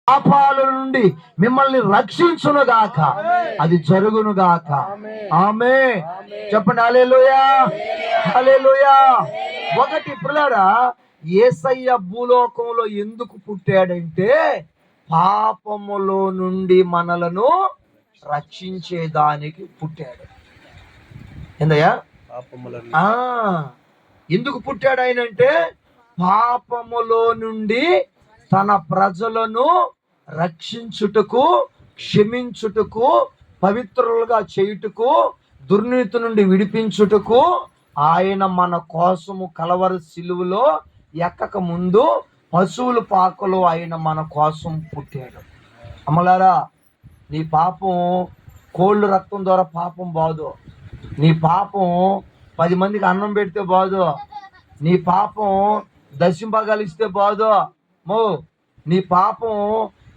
పాపాల నుండి మిమ్మల్ని రక్షించునుగాక, అది జరుగునుగాక. ఆమె చెప్పండి హల్లెలూయా, హల్లెలూయా. ఒకటి పిల్లరా, యేసయ్య భూలోకంలో ఎందుకు పుట్టాడంటే పాపములో నుండి మనలను రక్షించేదానికి పుట్టాడు. ఏందయ్యా? ఎందుకు పుట్టాడు ఆయన అంటే పాపములో నుండి తన ప్రజలను రక్షించుటకు, క్షమించుటకు, పవిత్రులుగా చేయుటకు, దుర్నీతి నుండి విడిపించుటకు ఆయన మన కోసము కలవరి సిలువలో ఎక్కక ముందు పశువుల పాకలో ఆయన మన కోసం పుట్టాడు. అమ్మలారా, నీ పాపం కోళ్ళు రక్తం ద్వారా పాపం బాదు. నీ పాపం 10 మందికి అన్నం పెడితే బాదు. నీ పాపం దశంభాగాలు ఇస్తే బాదు. నీ పాపం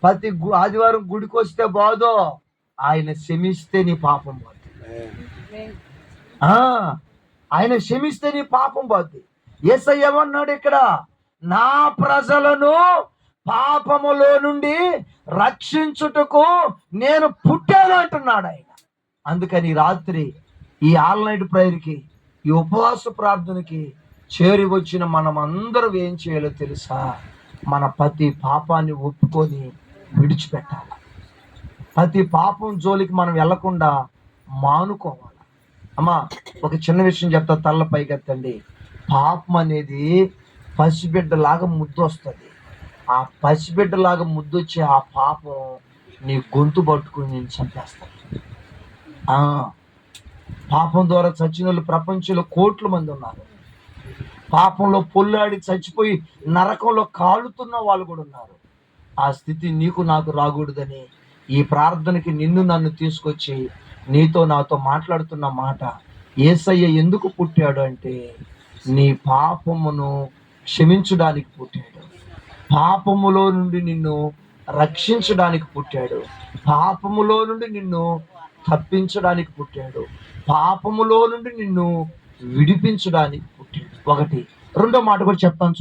ప్రతి ఆదివారం గుడికి వస్తే బాదు. ఆయన క్షమిస్తే నీ పాపం పోతుంది. ఆయన క్షమిస్తే నీ పాపం పోతుంది. యేసయ్య ఏమన్నాడు ఇక్కడ? నా ప్రజలను పాపములో నుండి రక్షించుటకు నేను పుట్టాను అంటున్నాడు ఆయన. అందుకని రాత్రి ఈ ఆల్ నైట్ ప్రేయర్కి, ఈ ఉపవాస ప్రార్థనకి చేరి వచ్చిన మనం అందరం ఏం చేయాలో తెలుసా? మన ప్రతి పాపాన్ని ఒప్పుకొని విడిచిపెట్టాలి. ప్రతి పాపం జోలికి మనం వెళ్లకుండా మానుకోవాలి. అమ్మా, ఒక చిన్న విషయం చెప్తా, తల్ల పైకెత్తండి. పాపం అనేది పసిబిడ్డలాగా ముద్దు వస్తుంది. ఆ పసిబిడ్డలాగా ముద్దు వచ్చే ఆ పాపం నీ గొంతు పట్టుకుని నేను చంపేస్తాను. పాపం ద్వారా చచ్చిన వాళ్ళు ప్రపంచంలో కోట్ల మంది ఉన్నారు. పాపంలో పొల్లాడి చచ్చిపోయి నరకంలో కాలుతున్న వాళ్ళు కూడా ఉన్నారు. ఆ స్థితి నీకు నాకు రాకూడదని ఈ ప్రార్థనకి నిన్ను నన్ను తీసుకొచ్చి నీతో నాతో మాట్లాడుతున్న మాట, యేసయ్య ఎందుకు పుట్టాడు అంటే నీ పాపమును క్షమించడానికి పుట్టాడు. పాపములో నుండి నిన్ను రక్షించడానికి పుట్టాడు. పాపములో నుండి నిన్ను తప్పించడానికి పుట్టాడు. పాపములో నుండి నిన్ను విడిపించడానికి పుట్టాడు. ఒకటి. రెండో మాట కూడా చెప్తాను.